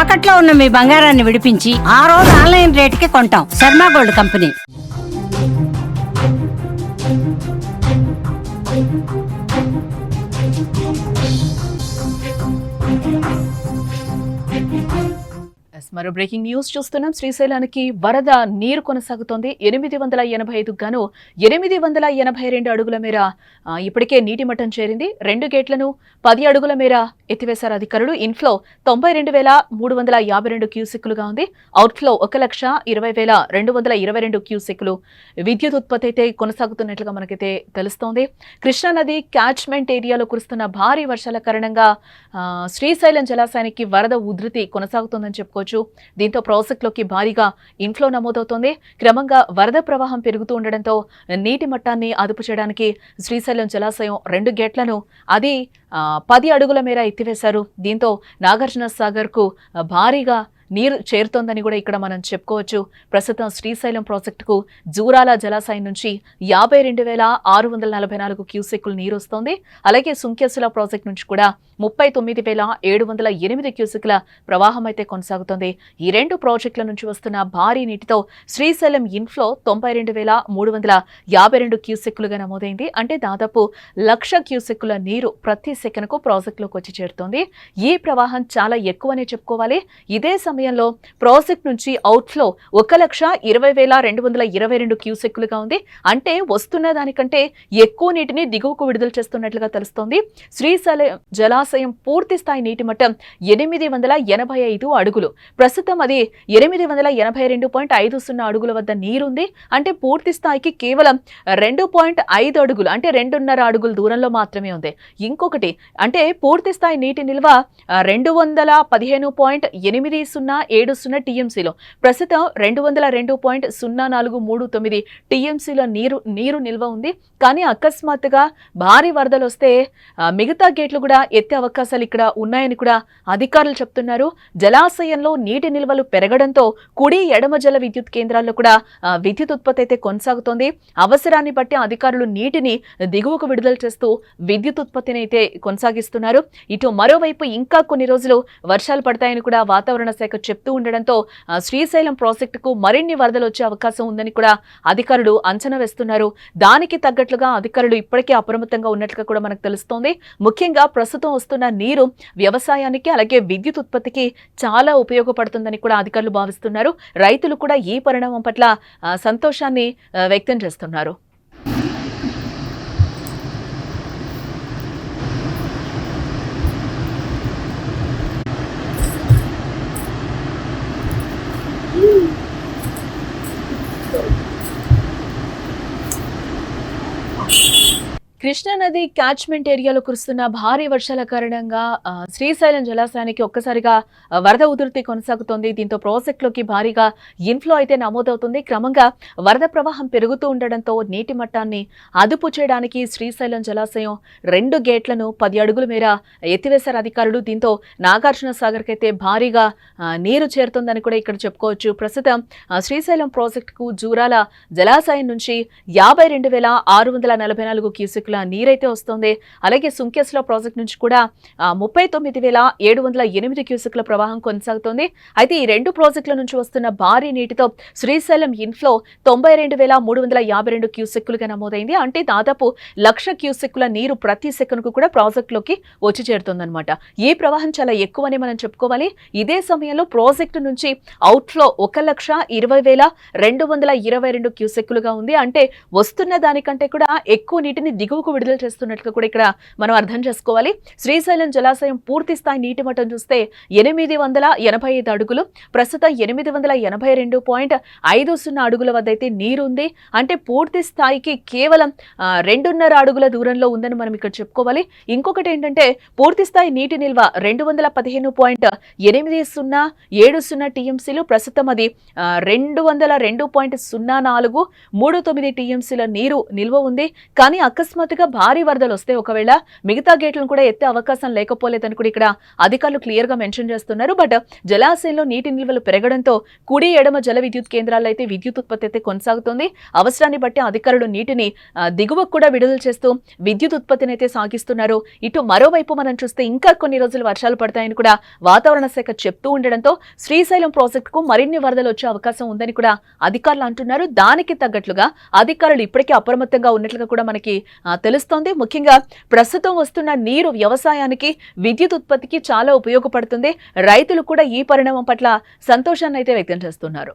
తాకట్లో ఉన్న మీ బంగారాన్ని విడిపించి ఆ రోజు ఆన్లైన్ రేటుకి కొంటాం. Sharma gold company. మరో బ్రేకింగ్ న్యూస్ చూస్తున్నాం. శ్రీశైలానికి వరద నీరు కొనసాగుతోంది. 885 గాను 882 అడుగుల మేర ఇప్పటికే నీటి మట్టం చేరింది. 2 గేట్లను 10 అడుగుల మేర ఎత్తివేశారు అధికారులు. ఇన్ఫ్లో 92,352 క్యూసెక్కులుగా ఉంది. అవుట్ఫ్లో 1,20,222 క్యూసెక్కులు. విద్యుత్ ఉత్పత్తి అయితే కొనసాగుతున్నట్లుగా మనకైతే తెలుస్తోంది. కృష్ణానది క్యాచ్మెంట్ ఏరియాలో కురుస్తున్న భారీ వర్షాల కారణంగా శ్రీశైలం జలాశయానికి వరద ఉధృతి కొనసాగుతోందని చెప్పుకోవచ్చు. దీంతో ప్రాజెక్టులోకి భారీగా ఇన్ఫ్లో నమోదవుతోంది. క్రమంగా వరద ప్రవాహం పెరుగుతూ ఉండడంతో నీటి మట్టాన్ని అదుపు చేయడానికి శ్రీశైలం జలాశయం 2 గేట్లను అది 10 అడుగుల మేర ఎత్తివేశారు. దీంతో నాగార్జున సాగర్ కు భారీగా నీరు చేరుతోందని కూడా ఇక్కడ మనం చెప్పుకోవచ్చు. ప్రస్తుతం శ్రీశైలం ప్రాజెక్టుకు జూరాల జలాశయం నుంచి 52,644 క్యూసెక్కులు నీరు వస్తోంది. అలాగే సుంకేసుల ప్రాజెక్టు నుంచి కూడా 39,708 క్యూసెక్కుల ప్రవాహం అయితే కొనసాగుతోంది. ఈ 2 ప్రాజెక్టుల నుంచి వస్తున్న భారీ నీటితో శ్రీశైలం ఇన్ఫ్లో 92,352 క్యూసెక్కులుగా నమోదైంది. అంటే దాదాపు 1,00,000 క్యూసెక్కుల నీరు ప్రతి సెకనుకు ప్రాజెక్టులోకి వచ్చి చేరుతోంది. ఈ ప్రవాహం చాలా ఎక్కువనే చెప్పుకోవాలి. ఇదే సమయంలో ప్రాజెక్ట్ నుంచి అవుట్ఫ్లో 1,20,222 క్యూసెక్కులుగా ఉంది. అంటే వస్తున్న దానికంటే ఎక్కువ నీటిని దిగువకు విడుదల చేస్తున్నట్లుగా తెలుస్తోంది. శ్రీశైలం జలాశయం పూర్తి స్థాయి నీటి మట్టం 885 అడుగులు. ప్రస్తుతం అది 882.50 అడుగుల వద్ద నీరుంది. అంటే పూర్తి స్థాయికి కేవలం 2.5 అడుగులు అంటే 2.5 అడుగుల దూరంలో మాత్రమే ఉంది. ఇంకొకటి అంటే పూర్తి స్థాయి నీటి నిల్వ 215.8070 టీఎంసీలో, ప్రస్తుతం 202.0439 టీఎంసీలో నీరు నిల్వ ఉంది. కానీ అకస్మాత్తుగా భారీ వరదలు వస్తే మిగతా గేట్లు కూడా ఎత్తే అవకాశాలు ఇక్కడ ఉన్నాయని కూడా అధికారులు చెప్తున్నారు. జలాశయంలో నీటి నిల్వలు పెరగడంతో కుడి ఎడమ జల విద్యుత్ కేంద్రాల్లో కూడా విద్యుత్ ఉత్పత్తి అయితే కొనసాగుతోంది. అవసరాన్ని బట్టి అధికారులు నీటిని దిగువకు విడుదల చేస్తూ విద్యుత్ ఉత్పత్తిని అయితే కొనసాగిస్తున్నారు. ఇటు మరోవైపు ఇంకా కొన్ని రోజులు వర్షాలు పడతాయని కూడా వాతావరణ శాఖ చెప్తూ ఉండడంతో శ్రీశైలం ప్రాజెక్టుకు మరిన్ని వరదలు వచ్చే అవకాశం ఉందని కూడా అధికారులు అంచనా వేస్తున్నారు. దానికి తగ్గట్లుగా అధికారులు ఇప్పటికే అప్రమత్తంగా ఉన్నట్లుగా కూడా మనకు తెలుస్తోంది. ముఖ్యంగా ప్రస్తుతం వస్తున్న నీరు వ్యవసాయానికి అలాగే విద్యుత్ ఉత్పత్తికి చాలా ఉపయోగపడుతుందని కూడా అధికారులు భావిస్తున్నారు. రైతులు కూడా ఈ పరిణామం పట్ల సంతోషాన్ని వ్యక్తం చేస్తున్నారు. కృష్ణానది క్యాచ్మెంట్ ఏరియాలో కురుస్తున్న భారీ వర్షాల కారణంగా శ్రీశైలం జలాశయానికి ఒక్కసారిగా వరద ఉధృతి కొనసాగుతోంది. దీంతో ప్రాజెక్టులోకి భారీగా ఇన్ఫ్లో అయితే నమోదవుతుంది. క్రమంగా వరద ప్రవాహం పెరుగుతూ ఉండడంతో నీటి మట్టాన్ని అదుపు చేయడానికి శ్రీశైలం జలాశయం 2 గేట్లను 10 అడుగుల మేర ఎత్తివేశారు అధికారులు. దీంతో నాగార్జున సాగర్కి అయితే భారీగా నీరు చేరుతుందని కూడా ఇక్కడ చెప్పుకోవచ్చు. ప్రస్తుతం శ్రీశైలం ప్రాజెక్టుకు జూరాల జలాశయం నుంచి 52,644 క్యూసెక్కుల నీరైతే వస్తోంది. అలాగే సుంకేసుల ప్రాజెక్ట్ నుంచి కూడా 39,708 క్యూసెక్ల ప్రవాహం కొనసాగుతోంది. అయితే ఈ 2 ప్రాజెక్టుల నుంచి వస్తున్న భారీ నీటితో శ్రీశైలం ఇన్ఫ్లో 92,352 క్యూసెక్కులుగా నమోదైంది. అంటే దాదాపు 1,00,000 క్యూసెక్కుల నీరు ప్రతి సెకనుకు కూడా ప్రాజెక్టులోకి వచ్చి చేరుతుందన్నమాట. ఈ ప్రవాహం చాలా ఎక్కువని మనం చెప్పుకోవాలి. ఇదే సమయంలో ప్రాజెక్టు నుంచి అవుట్ఫ్లో 1,20,222 క్యూసెక్కులుగా ఉంది. అంటే వస్తున్న దానికంటే కూడా ఎక్కువ నీటిని దిగువకు విడుదల చేస్తున్నట్లుగా కూడా ఇక్కడ మనం అర్థం చేసుకోవాలి. శ్రీశైలం జలాశయం పూర్తి స్థాయి నీటి మట్టం చూస్తే 885 అడుగులు. ప్రస్తుతం 882.50 అడుగుల వద్ద అయితే నీరు ఉంది. అంటే పూర్తి స్థాయికి కేవలం 2.5 అడుగుల దూరంలో ఉందని మనం ఇక్కడ చెప్పుకోవాలి. ఇంకొకటి ఏంటంటే పూర్తి స్థాయి నీటి నిల్వ 215.8070 టీఎంసీలు. ప్రస్తుతం అది 202.0439 టీఎంసీల నీరు నిల్వ ఉంది. కానీ అకస్మాత్ అకస్మాత్తుగా భారీ వరదలు వస్తే ఒకవేళ మిగతా గేట్లను కూడా ఎత్తే అవకాశం లేకపోలేదని కూడా ఇక్కడ అధికారులు క్లియర్ గా మెన్షన్ చేస్తున్నారు. బట్ జలాశయంలో నీటి నిల్వలు పెరగడంతో కుడి ఎడమ జల విద్యుత్ కేంద్రాల్లో అయితే విద్యుత్ ఉత్పత్తి అయితే కొనసాగుతుంది. అవసరాన్ని బట్టి అధికారులు నీటిని దిగువకు కూడా విడుదల చేస్తూ విద్యుత్ ఉత్పత్తిని అయితే సాగిస్తున్నారు. ఇటు మరోవైపు మనం చూస్తే ఇంకా కొన్ని రోజులు వర్షాలు పడతాయని కూడా వాతావరణ శాఖ చెప్తూ ఉండడంతో శ్రీశైలం ప్రాజెక్టుకు మరిన్ని వరదలు వచ్చే అవకాశం ఉందని కూడా అధికారులు అంటున్నారు. దానికి తగ్గట్లుగా అధికారులు ఇప్పటికే అప్రమత్తంగా ఉన్నట్లుగా కూడా మనకి తెలుస్తోంది. ముఖ్యంగా ప్రస్తుతం వస్తున్న నీరు వ్యవసాయానికి విద్యుత్ ఉత్పత్తికి చాలా ఉపయోగపడుతుంది. రైతులు కూడా ఈ పరిణామం పట్ల సంతోషాన్ని అయితే వ్యక్తం చేస్తున్నారు.